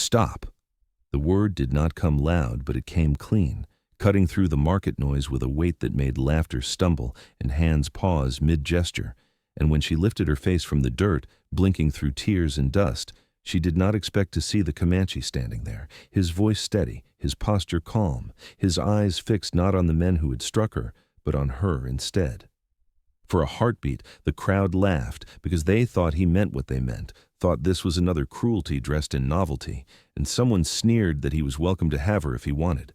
Stop! The word did not come loud, but it came clean, cutting through the market noise with a weight that made laughter stumble and hands pause mid-gesture. And when she lifted her face from the dirt, blinking through tears and dust, she did not expect to see the Comanche standing there, his voice steady, his posture calm, his eyes fixed not on the men who had struck her, but on her instead. For a heartbeat, the crowd laughed because they thought he meant what they meant, thought this was another cruelty dressed in novelty, and someone sneered that he was welcome to have her if he wanted.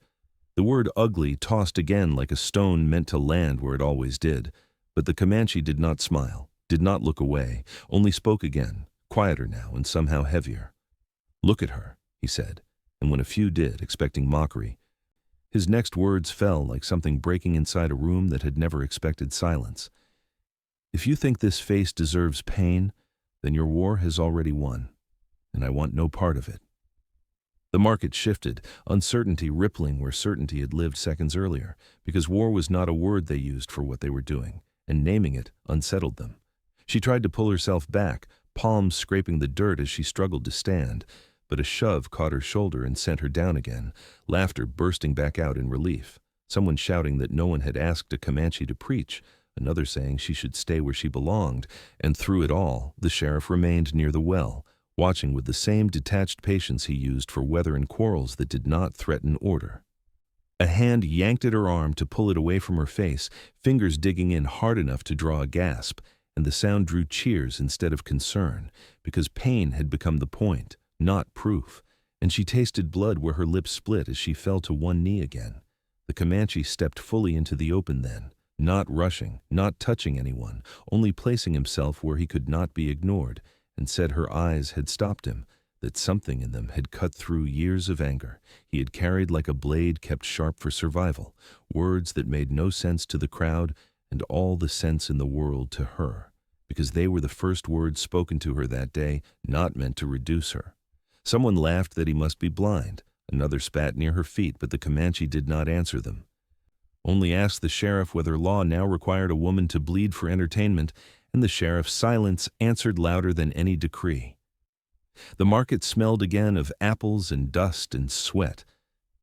The word ugly tossed again like a stone meant to land where it always did, but the Comanche did not smile, did not look away, only spoke again, quieter now and somehow heavier. "Look at her," he said, and when a few did, expecting mockery, his next words fell like something breaking inside a room that had never expected silence. "If you think this face deserves pain, then your war has already won, and I want no part of it." The market shifted, uncertainty rippling where certainty had lived seconds earlier, because war was not a word they used for what they were doing, and naming it unsettled them. She tried to pull herself back, palms scraping the dirt as she struggled to stand, but a shove caught her shoulder and sent her down again, laughter bursting back out in relief, someone shouting that no one had asked a Comanche to preach, another saying she should stay where she belonged, and through it all, the sheriff remained near the well, watching with the same detached patience he used for weather and quarrels that did not threaten order. A hand yanked at her arm to pull it away from her face, fingers digging in hard enough to draw a gasp, and the sound drew cheers instead of concern, because pain had become the point, not proof, and she tasted blood where her lips split as she fell to one knee again. The Comanche stepped fully into the open then, not rushing, not touching anyone, only placing himself where he could not be ignored, and said her eyes had stopped him, that something in them had cut through years of anger he had carried like a blade kept sharp for survival, words that made no sense to the crowd and all the sense in the world to her, because they were the first words spoken to her that day, not meant to reduce her. Someone laughed that he must be blind, another spat near her feet, but the Comanche did not answer them. Only asked the sheriff whether law now required a woman to bleed for entertainment, and the sheriff's silence answered louder than any decree. The market smelled again of apples and dust and sweat,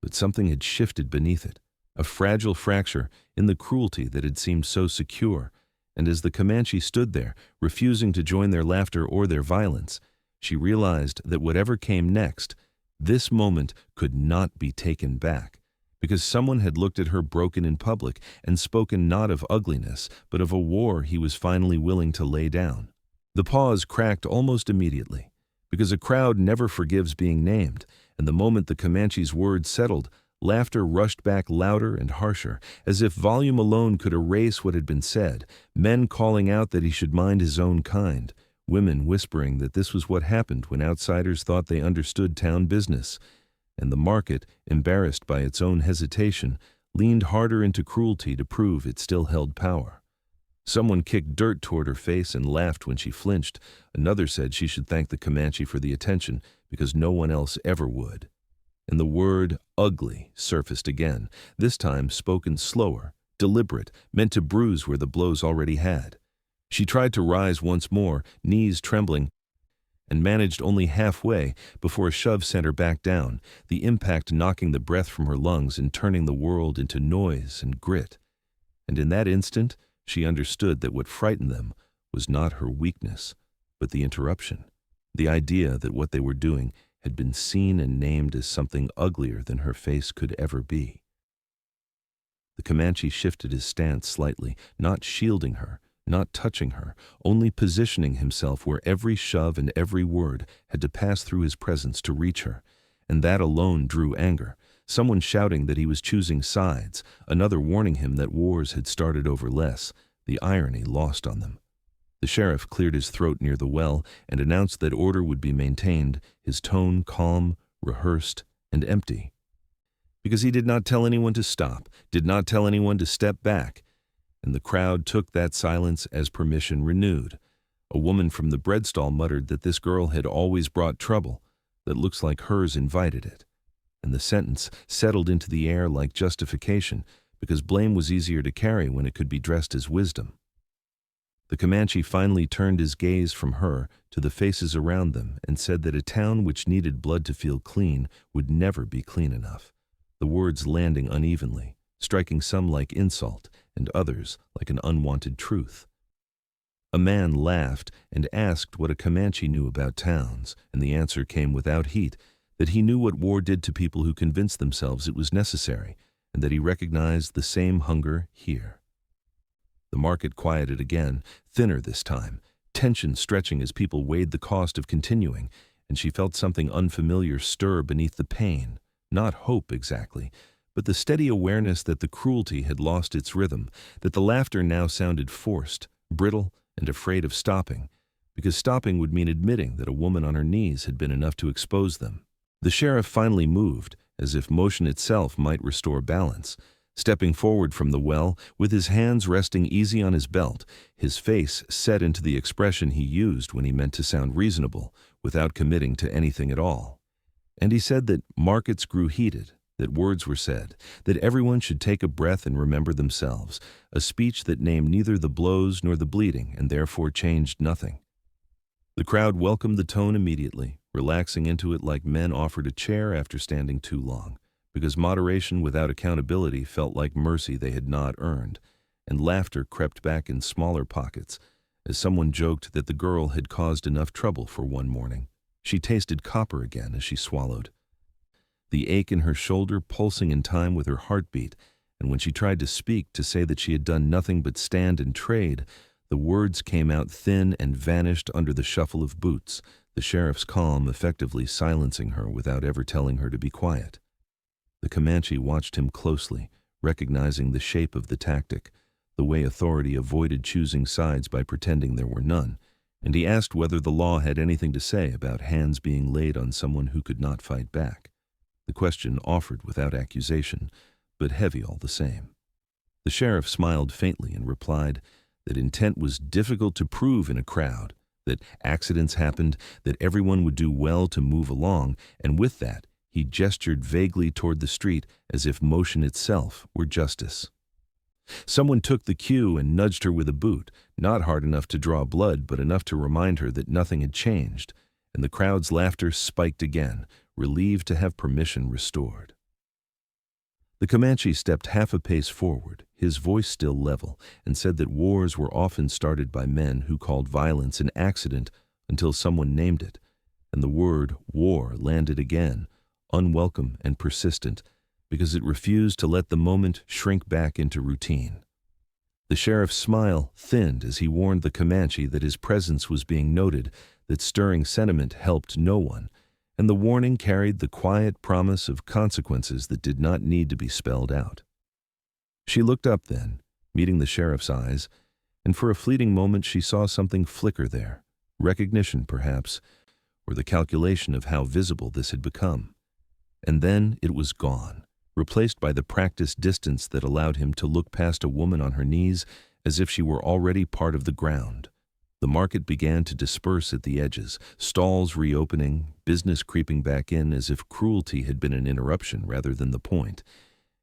but something had shifted beneath it, a fragile fracture in the cruelty that had seemed so secure, and as the Comanche stood there, refusing to join their laughter or their violence, she realized that whatever came next, this moment could not be taken back, because someone had looked at her broken in public and spoken not of ugliness, but of a war he was finally willing to lay down. The pause cracked almost immediately, because a crowd never forgives being named, and the moment the Comanche's words settled, laughter rushed back louder and harsher, as if volume alone could erase what had been said, men calling out that he should mind his own kind, women whispering that this was what happened when outsiders thought they understood town business, and the market, embarrassed by its own hesitation, leaned harder into cruelty to prove it still held power. Someone kicked dirt toward her face and laughed when she flinched. Another said she should thank the Comanche for the attention, because no one else ever would. And the word ugly surfaced again, this time spoken slower, deliberate, meant to bruise where the blows already had. She tried to rise once more, knees trembling, and managed only halfway before a shove sent her back down, the impact knocking the breath from her lungs and turning the world into noise and grit. And in that instant, she understood that what frightened them was not her weakness, but the interruption, the idea that what they were doing had been seen and named as something uglier than her face could ever be. The Comanche shifted his stance slightly, not shielding her, not touching her, only positioning himself where every shove and every word had to pass through his presence to reach her, and that alone drew anger, someone shouting that he was choosing sides, another warning him that wars had started over less, the irony lost on them. The sheriff cleared his throat near the well and announced that order would be maintained, his tone calm, rehearsed, and empty. Because he did not tell anyone to stop, did not tell anyone to step back, and the crowd took that silence as permission renewed. A woman from the bread stall muttered that this girl had always brought trouble, that looks like hers invited it. And the sentence settled into the air like justification, because blame was easier to carry when it could be dressed as wisdom. The Comanche finally turned his gaze from her to the faces around them and said that a town which needed blood to feel clean would never be clean enough, the words landing unevenly, striking some like insult and others like an unwanted truth. A man laughed and asked what a Comanche knew about towns, and the answer came without heat, that he knew what war did to people who convinced themselves it was necessary, and that he recognized the same hunger here. The market quieted again, thinner this time, tension stretching as people weighed the cost of continuing, and she felt something unfamiliar stir beneath the pain, not hope exactly, but the steady awareness that the cruelty had lost its rhythm, that the laughter now sounded forced, brittle, and afraid of stopping, because stopping would mean admitting that a woman on her knees had been enough to expose them. The sheriff finally moved, as if motion itself might restore balance, stepping forward from the well, with his hands resting easy on his belt, his face set into the expression he used when he meant to sound reasonable, without committing to anything at all. And he said that markets grew heated, that words were said, that everyone should take a breath and remember themselves, a speech that named neither the blows nor the bleeding and therefore changed nothing. The crowd welcomed the tone immediately, relaxing into it like men offered a chair after standing too long, because moderation without accountability felt like mercy they had not earned, and laughter crept back in smaller pockets, as someone joked that the girl had caused enough trouble for one morning. She tasted copper again as she swallowed, the ache in her shoulder pulsing in time with her heartbeat, and when she tried to speak to say that she had done nothing but stand and trade, the words came out thin and vanished under the shuffle of boots, the sheriff's calm effectively silencing her without ever telling her to be quiet. The Comanche watched him closely, recognizing the shape of the tactic, the way authority avoided choosing sides by pretending there were none, and he asked whether the law had anything to say about hands being laid on someone who could not fight back. The question offered without accusation, but heavy all the same. The sheriff smiled faintly and replied that intent was difficult to prove in a crowd, that accidents happened, that everyone would do well to move along, and with that, he gestured vaguely toward the street as if motion itself were justice. Someone took the cue and nudged her with a boot, not hard enough to draw blood, but enough to remind her that nothing had changed, and the crowd's laughter spiked again, relieved to have permission restored. The Comanche stepped half a pace forward, his voice still level, and said that wars were often started by men who called violence an accident until someone named it, and the word war landed again, unwelcome and persistent, because it refused to let the moment shrink back into routine. The sheriff's smile thinned as he warned the Comanche that his presence was being noted, that stirring sentiment helped no one, and the warning carried the quiet promise of consequences that did not need to be spelled out. She looked up then, meeting the sheriff's eyes, and for a fleeting moment she saw something flicker there, recognition perhaps, or the calculation of how visible this had become. And then it was gone, replaced by the practiced distance that allowed him to look past a woman on her knees as if she were already part of the ground. The market began to disperse at the edges, stalls reopening, business creeping back in as if cruelty had been an interruption rather than the point,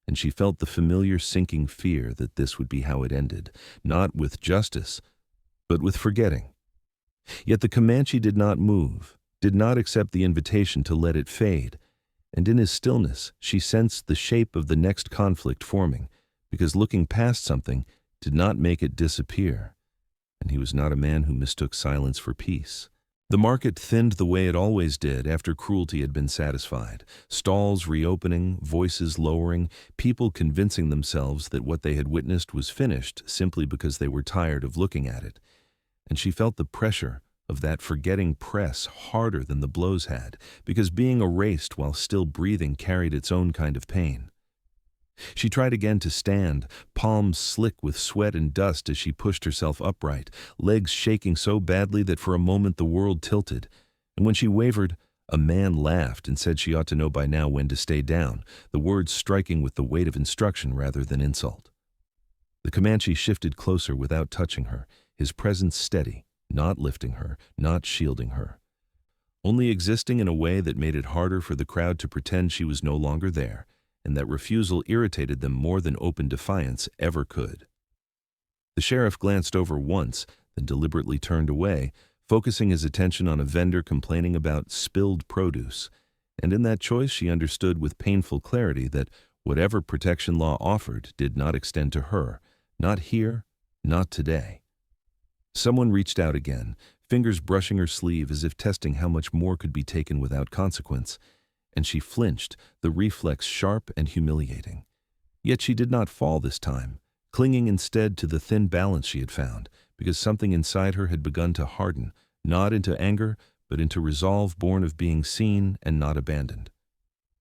and she felt the familiar sinking fear that this would be how it ended, not with justice, but with forgetting. Yet the Comanche did not move, did not accept the invitation to let it fade, and in his stillness she sensed the shape of the next conflict forming, because looking past something did not make it disappear. And he was not a man who mistook silence for peace. The market thinned the way it always did after cruelty had been satisfied, stalls reopening, voices lowering, people convincing themselves that what they had witnessed was finished simply because they were tired of looking at it. And she felt the pressure of that forgetting press harder than the blows had, because being erased while still breathing carried its own kind of pain. She tried again to stand, palms slick with sweat and dust as she pushed herself upright, legs shaking so badly that for a moment the world tilted. And when she wavered, a man laughed and said she ought to know by now when to stay down, the words striking with the weight of instruction rather than insult. The Comanche shifted closer without touching her, his presence steady, not lifting her, not shielding her, only existing in a way that made it harder for the crowd to pretend she was no longer there, and that refusal irritated them more than open defiance ever could. The sheriff glanced over once, then deliberately turned away, focusing his attention on a vendor complaining about spilled produce. And in that choice, she understood with painful clarity that whatever protection law offered did not extend to her, not here, not today. Someone reached out again, fingers brushing her sleeve as if testing how much more could be taken without consequence, and she flinched, the reflex sharp and humiliating. Yet she did not fall this time, clinging instead to the thin balance she had found, because something inside her had begun to harden, not into anger, but into resolve born of being seen and not abandoned.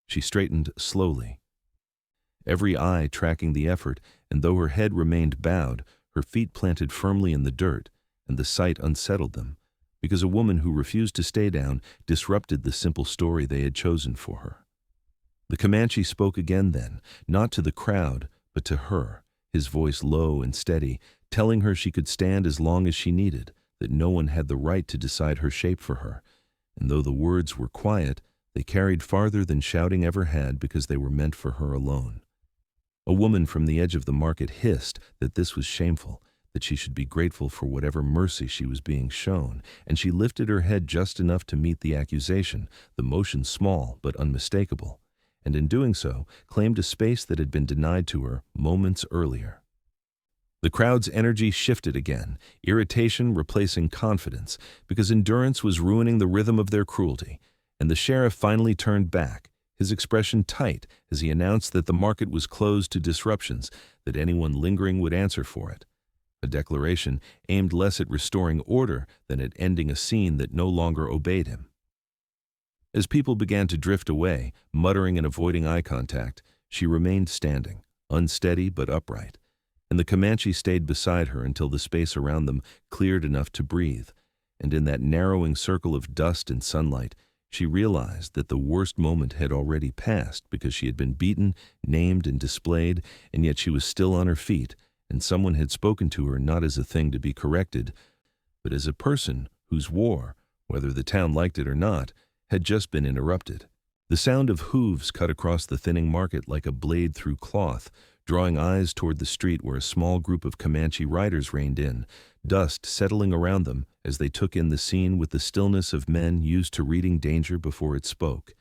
She straightened slowly, every eye tracking the effort, and though her head remained bowed, her feet planted firmly in the dirt, and the sight unsettled them, because a woman who refused to stay down disrupted the simple story they had chosen for her. The Comanche spoke again then, not to the crowd, but to her, his voice low and steady, telling her she could stand as long as she needed, that no one had the right to decide her shape for her, and though the words were quiet, they carried farther than shouting ever had because they were meant for her alone. A woman from the edge of the market hissed that this was shameful, that she should be grateful for whatever mercy she was being shown, and she lifted her head just enough to meet the accusation, the motion small but unmistakable, and in doing so claimed a space that had been denied to her moments earlier. The crowd's energy shifted again, irritation replacing confidence, because endurance was ruining the rhythm of their cruelty, and the sheriff finally turned back, his expression tight as he announced that the market was closed to disruptions, that anyone lingering would answer for it. A declaration aimed less at restoring order than at ending a scene that no longer obeyed him. As people began to drift away, muttering and avoiding eye contact, she remained standing, unsteady but upright, and the Comanche stayed beside her until the space around them cleared enough to breathe, and in that narrowing circle of dust and sunlight, she realized that the worst moment had already passed because she had been beaten, named, and displayed, and yet she was still on her feet, and someone had spoken to her not as a thing to be corrected, but as a person whose war, whether the town liked it or not, had just been interrupted. The sound of hooves cut across the thinning market like a blade through cloth, drawing eyes toward the street where a small group of Comanche riders reined in, dust settling around them as they took in the scene with the stillness of men used to reading danger before it spoke.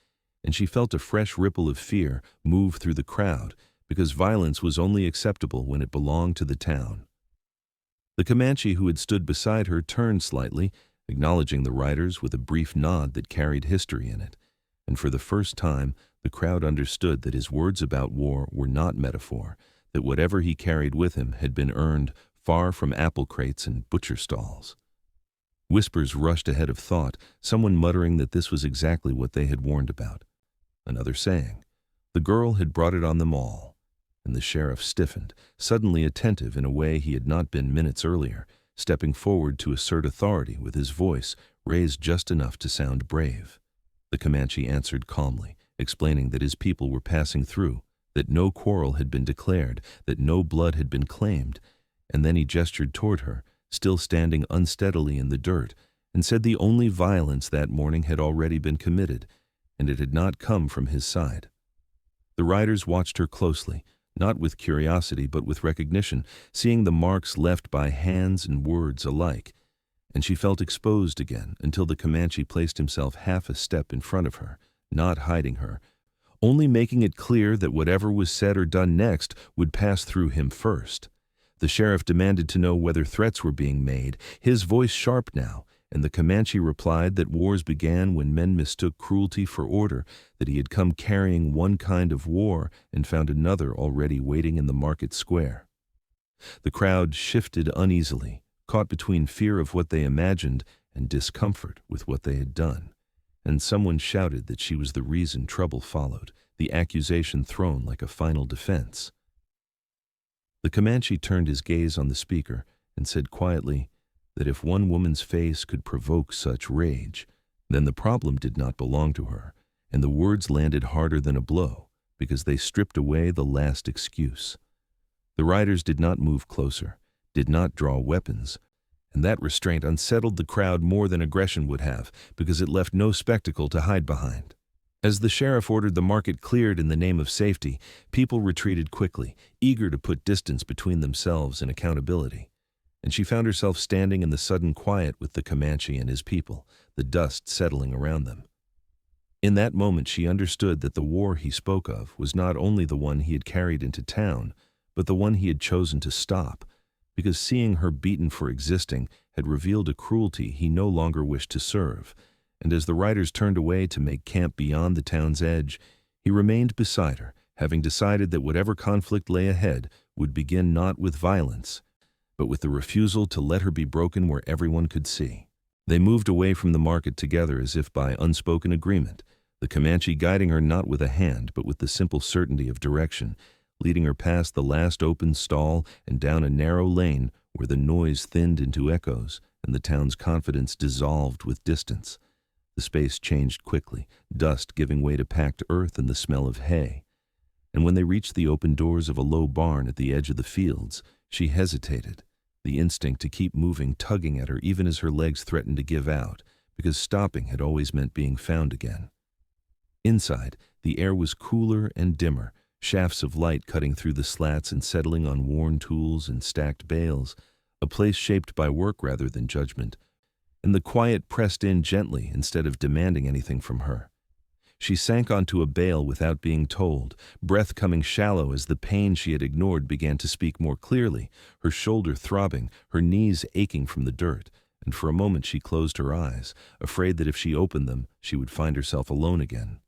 And she felt a fresh ripple of fear move through the crowd, because violence was only acceptable when it belonged to the town. The Comanche who had stood beside her turned slightly, acknowledging the riders with a brief nod that carried history in it, and for the first time the crowd understood that his words about war were not metaphor, that whatever he carried with him had been earned far from apple crates and butcher stalls. Whispers rushed ahead of thought, someone muttering that this was exactly what they had warned about. Another saying, the girl had brought it on them all, and the sheriff stiffened, suddenly attentive in a way he had not been minutes earlier, stepping forward to assert authority with his voice raised just enough to sound brave. The Comanche answered calmly, explaining that his people were passing through, that no quarrel had been declared, that no blood had been claimed, and then he gestured toward her, still standing unsteadily in the dirt, and said the only violence that morning had already been committed, and it had not come from his side. The riders watched her closely, not with curiosity but with recognition, seeing the marks left by hands and words alike, and she felt exposed again until the Comanche placed himself half a step in front of her, not hiding her, only making it clear that whatever was said or done next would pass through him first. The sheriff demanded to know whether threats were being made, his voice sharp now, and the Comanche replied that wars began when men mistook cruelty for order, that he had come carrying one kind of war and found another already waiting in the market square. The crowd shifted uneasily, caught between fear of what they imagined and discomfort with what they had done, and someone shouted that she was the reason trouble followed, the accusation thrown like a final defense. The Comanche turned his gaze on the speaker and said quietly that if one woman's face could provoke such rage, then the problem did not belong to her, and the words landed harder than a blow because they stripped away the last excuse. The riders did not move closer, did not draw weapons, and that restraint unsettled the crowd more than aggression would have because it left no spectacle to hide behind. As the sheriff ordered the market cleared in the name of safety, people retreated quickly, eager to put distance between themselves and accountability. and she found herself standing in the sudden quiet with the Comanche and his people, the dust settling around them. In that moment she understood that the war he spoke of was not only the one he had carried into town, but the one he had chosen to stop, because seeing her beaten for existing had revealed a cruelty he no longer wished to serve, and as the riders turned away to make camp beyond the town's edge, he remained beside her, having decided that whatever conflict lay ahead would begin not with violence, but with the refusal to let her be broken where everyone could see. They moved away from the market together as if by unspoken agreement, the Comanche guiding her not with a hand but with the simple certainty of direction, leading her past the last open stall and down a narrow lane where the noise thinned into echoes and the town's confidence dissolved with distance. The space changed quickly, dust giving way to packed earth and the smell of hay. And when they reached the open doors of a low barn at the edge of the fields, she hesitated, the instinct to keep moving tugging at her even as her legs threatened to give out, because stopping had always meant being found again. Inside, the air was cooler and dimmer, shafts of light cutting through the slats and settling on worn tools and stacked bales, a place shaped by work rather than judgment, and the quiet pressed in gently instead of demanding anything from her. She sank onto a bale without being told, breath coming shallow as the pain she had ignored began to speak more clearly, her shoulder throbbing, her knees aching from the dirt, and for a moment she closed her eyes, afraid that if she opened them, she would find herself alone again.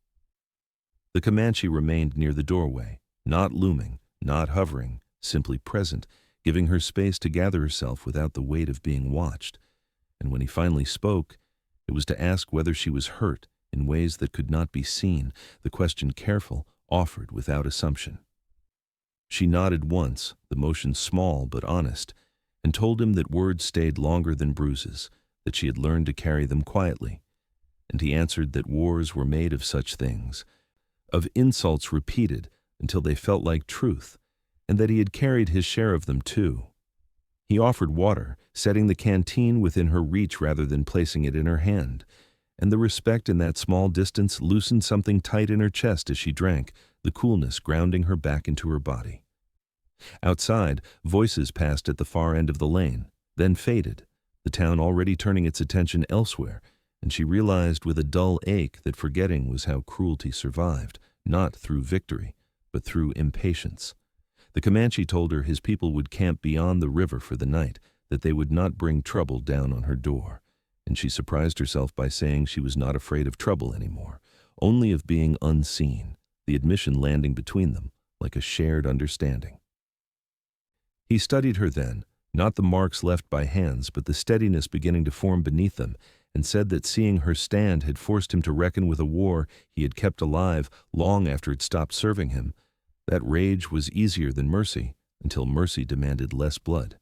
The Comanche remained near the doorway, not looming, not hovering, simply present, giving her space to gather herself without the weight of being watched. And when he finally spoke, it was to ask whether she was hurt in ways that could not be seen, the question careful, offered without assumption. She nodded once, the motion small but honest, and told him that words stayed longer than bruises, that she had learned to carry them quietly. And he answered that wars were made of such things, of insults repeated until they felt like truth, and that he had carried his share of them too. He offered water, setting the canteen within her reach rather than placing it in her hand, and the respect in that small distance loosened something tight in her chest as she drank, the coolness grounding her back into her body. Outside, voices passed at the far end of the lane, then faded, the town already turning its attention elsewhere, and she realized with a dull ache that forgetting was how cruelty survived, not through victory, but through impatience. The Comanche told her his people would camp beyond the river for the night, that they would not bring trouble down on her door, and she surprised herself by saying she was not afraid of trouble anymore, only of being unseen, the admission landing between them like a shared understanding. He studied her then, not the marks left by hands, but the steadiness beginning to form beneath them, and said that seeing her stand had forced him to reckon with a war he had kept alive long after it stopped serving him. That rage was easier than mercy, until mercy demanded less blood.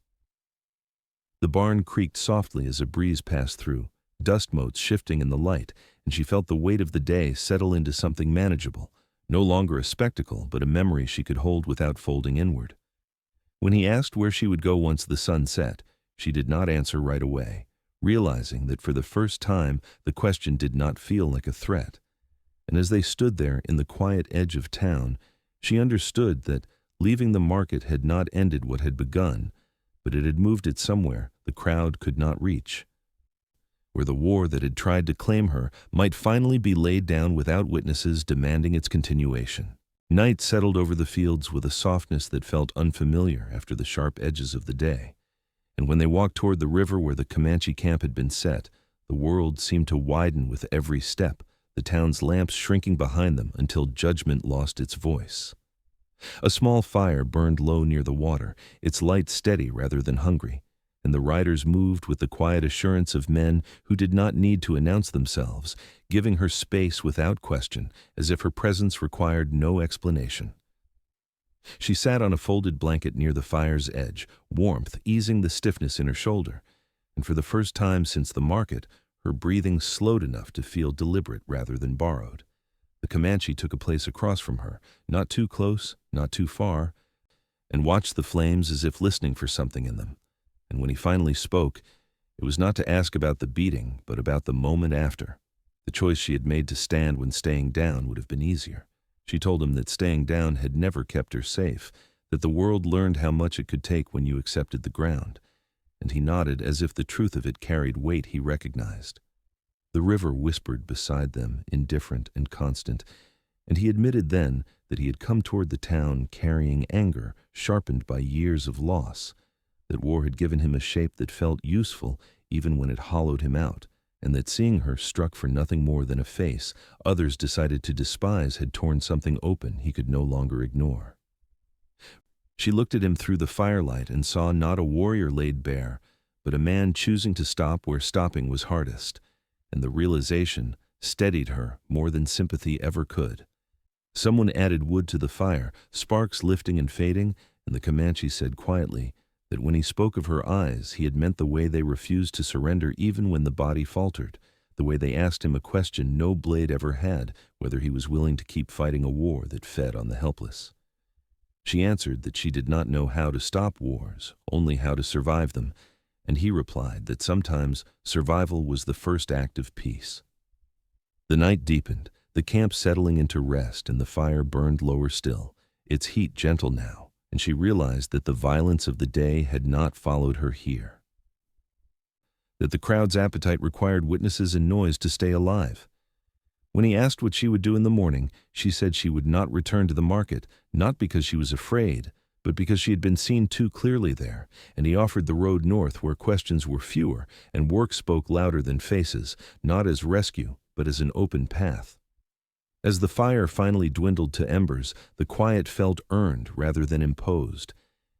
The barn creaked softly as a breeze passed through, dust motes shifting in the light, and she felt the weight of the day settle into something manageable, no longer a spectacle, but a memory she could hold without folding inward. When he asked where she would go once the sun set, she did not answer right away, realizing that for the first time the question did not feel like a threat. And as they stood there in the quiet edge of town, she understood that leaving the market had not ended what had begun, but it had moved it somewhere the crowd could not reach, where the war that had tried to claim her might finally be laid down without witnesses demanding its continuation. Night settled over the fields with a softness that felt unfamiliar after the sharp edges of the day, and when they walked toward the river where the Comanche camp had been set, the world seemed to widen with every step, the town's lamps shrinking behind them until judgment lost its voice. A small fire burned low near the water, its light steady rather than hungry, and the riders moved with the quiet assurance of men who did not need to announce themselves, giving her space without question, as if her presence required no explanation. She sat on a folded blanket near the fire's edge, warmth easing the stiffness in her shoulder, and for the first time since the market, her breathing slowed enough to feel deliberate rather than borrowed. The Comanche took a place across from her, not too close, not too far, and watched the flames as if listening for something in them. And when he finally spoke, it was not to ask about the beating, but about the moment after. The choice she had made to stand when staying down would have been easier. She told him that staying down had never kept her safe, that the world learned how much it could take when you accepted the ground. and he nodded as if the truth of it carried weight he recognized. The river whispered beside them, indifferent and constant, and he admitted then that he had come toward the town carrying anger sharpened by years of loss, that war had given him a shape that felt useful even when it hollowed him out, and that seeing her struck for nothing more than a face others decided to despise had torn something open he could no longer ignore. She looked at him through the firelight and saw not a warrior laid bare, but a man choosing to stop where stopping was hardest, and the realization steadied her more than sympathy ever could. Someone added wood to the fire, sparks lifting and fading, and the Comanche said quietly that when he spoke of her eyes, he had meant the way they refused to surrender even when the body faltered, the way they asked him a question no blade ever had, whether he was willing to keep fighting a war that fed on the helpless. She answered that she did not know how to stop wars, only how to survive them, and he replied that sometimes survival was the first act of peace. The night deepened, the camp settling into rest, and the fire burned lower still, its heat gentle now, and she realized that the violence of the day had not followed her here. That the crowd's appetite required witnesses and noise to stay alive. When he asked what she would do in the morning, she said she would not return to the market, not because she was afraid, but because she had been seen too clearly there, and he offered the road north where questions were fewer and work spoke louder than faces, not as rescue, but as an open path. As the fire finally dwindled to embers, the quiet felt earned rather than imposed,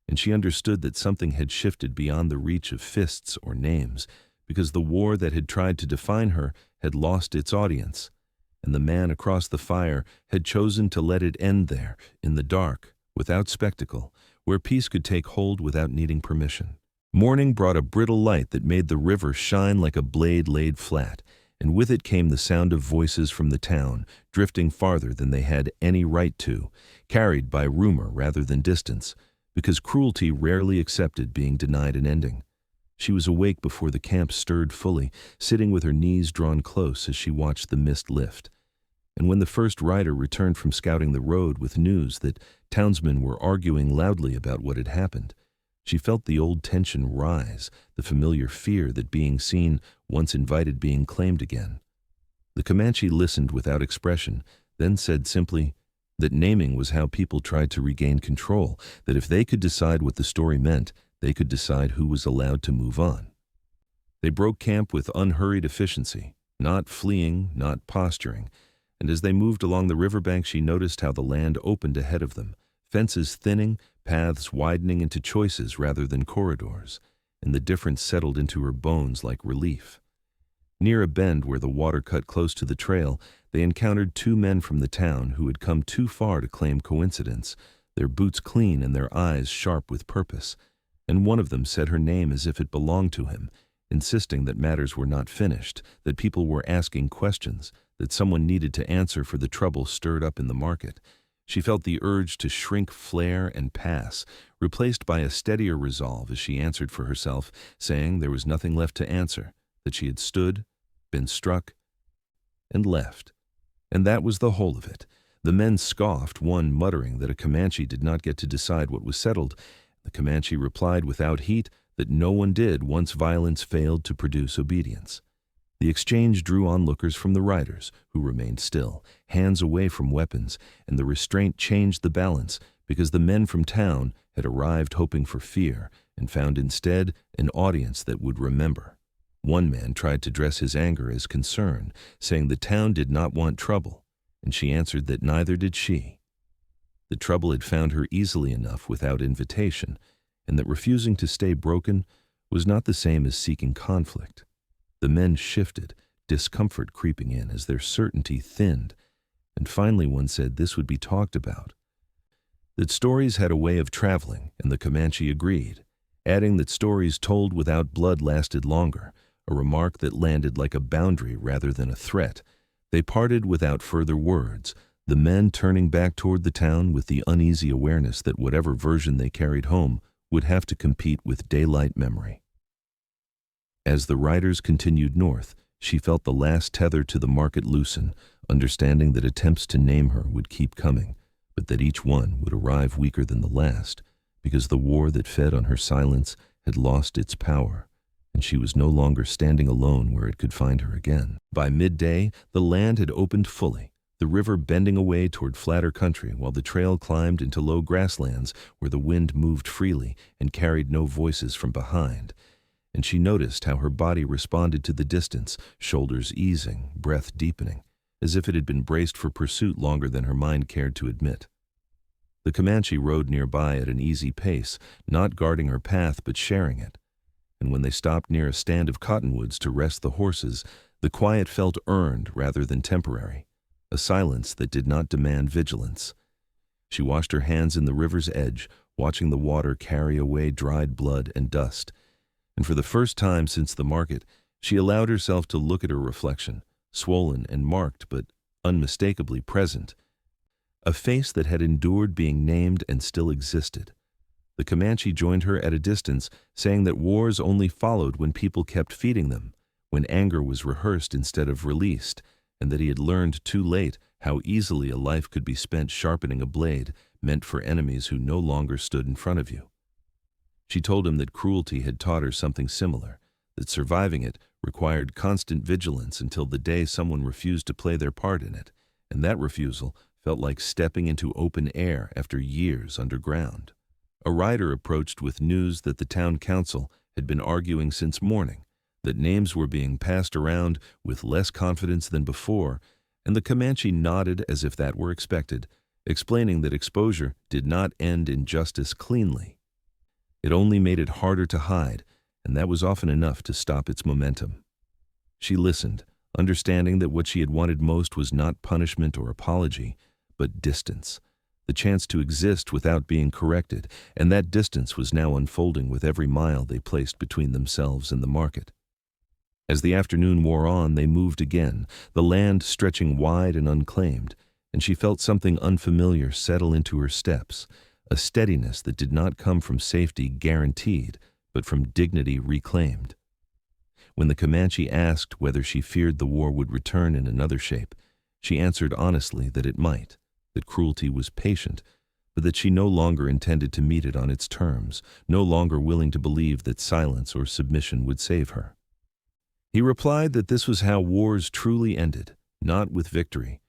and she understood that something had shifted beyond the reach of fists or names, because the war that had tried to define her had lost its audience, and the man across the fire had chosen to let it end there, in the dark, without spectacle, where peace could take hold without needing permission. Morning brought a brittle light that made the river shine like a blade laid flat, and with it came the sound of voices from the town, drifting farther than they had any right to, carried by rumor rather than distance, because cruelty rarely accepted being denied an ending. She was awake before the camp stirred fully, sitting with her knees drawn close as she watched the mist lift. And when the first rider returned from scouting the road with news that townsmen were arguing loudly about what had happened, she felt the old tension rise, the familiar fear that being seen once invited being claimed again. The Comanche listened without expression, then said simply that naming was how people tried to regain control, that if they could decide what the story meant, they could decide who was allowed to move on. They broke camp with unhurried efficiency, not fleeing, not posturing, and as they moved along the riverbank she noticed how the land opened ahead of them, fences thinning, paths widening into choices rather than corridors, and the difference settled into her bones like relief. Near a bend where the water cut close to the trail, they encountered two men from the town who had come too far to claim coincidence, their boots clean and their eyes sharp with purpose, and one of them said her name as if it belonged to him, insisting that matters were not finished, that people were asking questions, that someone needed to answer for the trouble stirred up in the market. She felt the urge to shrink, flare, and pass, replaced by a steadier resolve as she answered for herself, saying there was nothing left to answer, that she had stood, been struck, and left. And that was the whole of it. The men scoffed, one muttering that a Comanche did not get to decide what was settled. The Comanche replied without heat that no one did once violence failed to produce obedience. The exchange drew onlookers from the riders, who remained still, hands away from weapons, and the restraint changed the balance because the men from town had arrived hoping for fear and found instead an audience that would remember. One man tried to dress his anger as concern, saying the town did not want trouble, and she answered that neither did she. The trouble had found her easily enough without invitation, and that refusing to stay broken was not the same as seeking conflict. The men shifted, discomfort creeping in as their certainty thinned, and finally one said this would be talked about. That stories had a way of traveling, and the Comanche agreed, adding that stories told without blood lasted longer, a remark that landed like a boundary rather than a threat. They parted without further words, the men turning back toward the town with the uneasy awareness that whatever version they carried home would have to compete with daylight memory. As the riders continued north, she felt the last tether to the market loosen, understanding that attempts to name her would keep coming, but that each one would arrive weaker than the last, because the war that fed on her silence had lost its power, and she was no longer standing alone where it could find her again. By midday, the land had opened fully, the river bending away toward flatter country while the trail climbed into low grasslands where the wind moved freely and carried no voices from behind. And she noticed how her body responded to the distance, shoulders easing, breath deepening, as if it had been braced for pursuit longer than her mind cared to admit. The Comanche rode nearby at an easy pace, not guarding her path but sharing it. And when they stopped near a stand of cottonwoods to rest the horses, the quiet felt earned rather than temporary, a silence that did not demand vigilance. She washed her hands in the river's edge, watching the water carry away dried blood and dust. And for the first time since the market, she allowed herself to look at her reflection, swollen and marked but unmistakably present. A face that had endured being named and still existed. The Comanche joined her at a distance, saying that wars only followed when people kept feeding them, when anger was rehearsed instead of released, and that he had learned too late how easily a life could be spent sharpening a blade meant for enemies who no longer stood in front of you. She told him that cruelty had taught her something similar, that surviving it required constant vigilance until the day someone refused to play their part in it, and that refusal felt like stepping into open air after years underground. A rider approached with news that the town council had been arguing since morning, that names were being passed around with less confidence than before, and the Comanche nodded as if that were expected, explaining that exposure did not end injustice cleanly. It only made it harder to hide, and that was often enough to stop its momentum. She listened, understanding that what she had wanted most was not punishment or apology, but distance, the chance to exist without being corrected, and that distance was now unfolding with every mile they placed between themselves and the market. As the afternoon wore on, they moved again, the land stretching wide and unclaimed, and she felt something unfamiliar settle into her steps, a steadiness that did not come from safety guaranteed, but from dignity reclaimed. When the Comanche asked whether she feared the war would return in another shape, she answered honestly that it might, that cruelty was patient, but that she no longer intended to meet it on its terms, no longer willing to believe that silence or submission would save her. He replied that this was how wars truly ended, not with victory,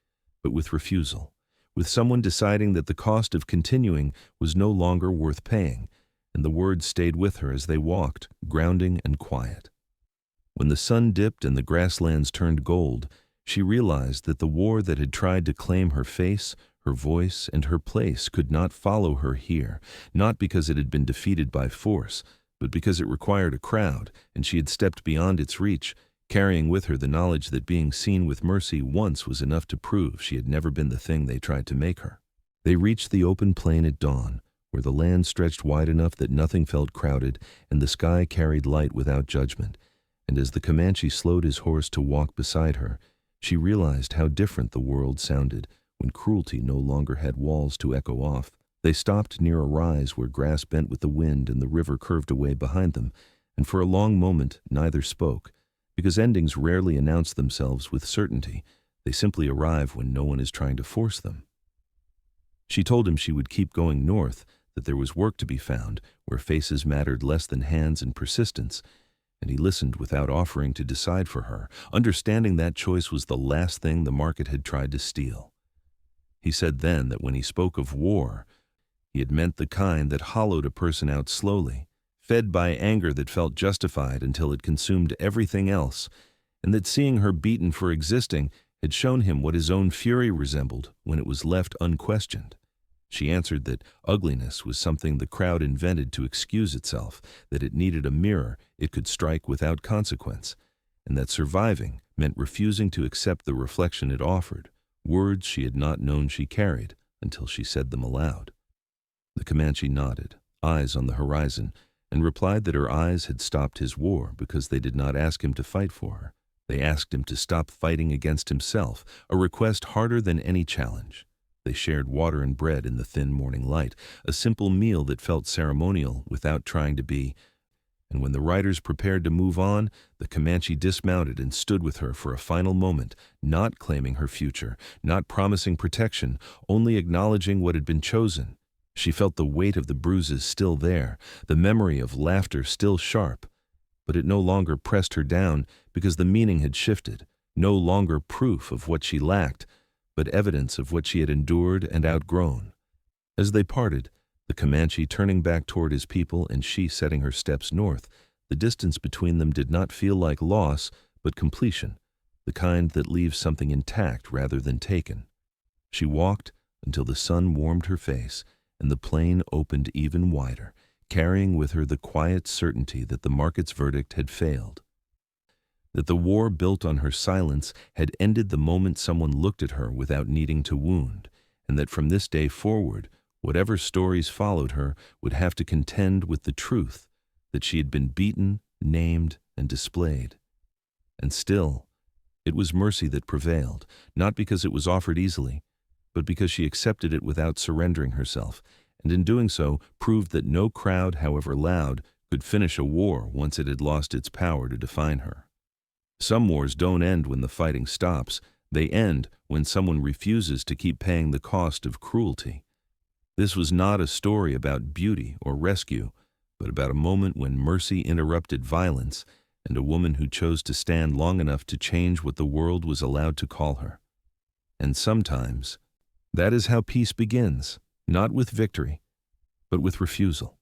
but with refusal, with someone deciding that the cost of continuing was no longer worth paying, and the words stayed with her as they walked, grounding and quiet. When the sun dipped and the grasslands turned gold, she realized that the war that had tried to claim her face, her voice, and her place could not follow her here, not because it had been defeated by force, but because it required a crowd, and she had stepped beyond its reach, carrying with her the knowledge that being seen with mercy once was enough to prove she had never been the thing they tried to make her. They reached the open plain at dawn, where the land stretched wide enough that nothing felt crowded, and the sky carried light without judgment. And as the Comanche slowed his horse to walk beside her, she realized how different the world sounded when cruelty no longer had walls to echo off. They stopped near a rise where grass bent with the wind and the river curved away behind them, and for a long moment neither spoke, because endings rarely announce themselves with certainty. They simply arrive when no one is trying to force them. She told him she would keep going north, that there was work to be found, where faces mattered less than hands and persistence, and he listened without offering to decide for her, understanding that choice was the last thing the market had tried to steal. He said then that when he spoke of war, he had meant the kind that hollowed a person out slowly, fed by anger that felt justified until it consumed everything else, and that seeing her beaten for existing had shown him what his own fury resembled when it was left unquestioned. She answered that ugliness was something the crowd invented to excuse itself, that it needed a mirror it could strike without consequence, and that surviving meant refusing to accept the reflection it offered, words she had not known she carried until she said them aloud. The Comanche nodded, eyes on the horizon, and replied that her eyes had stopped his war because they did not ask him to fight for her. They asked him to stop fighting against himself, a request harder than any challenge. They shared water and bread in the thin morning light, a simple meal that felt ceremonial without trying to be. And when the riders prepared to move on, the Comanche dismounted and stood with her for a final moment, not claiming her future, not promising protection, only acknowledging what had been chosen. She felt the weight of the bruises still there, the memory of laughter still sharp, but it no longer pressed her down because the meaning had shifted, no longer proof of what she lacked, but evidence of what she had endured and outgrown. As they parted, the Comanche turning back toward his people and she setting her steps north, the distance between them did not feel like loss, but completion, the kind that leaves something intact rather than taken. She walked until the sun warmed her face and the plain opened even wider, carrying with her the quiet certainty that the market's verdict had failed. That the war built on her silence had ended the moment someone looked at her without needing to wound, and that from this day forward, whatever stories followed her would have to contend with the truth that she had been beaten, named, and displayed. And still, it was mercy that prevailed, not because it was offered easily, but because she accepted it without surrendering herself, and in doing so proved that no crowd, however loud, could finish a war once it had lost its power to define her. Some wars don't end when the fighting stops, they end when someone refuses to keep paying the cost of cruelty. This was not a story about beauty or rescue, but about a moment when mercy interrupted violence and a woman who chose to stand long enough to change what the world was allowed to call her. And sometimes, that is how peace begins, not with victory, but with refusal.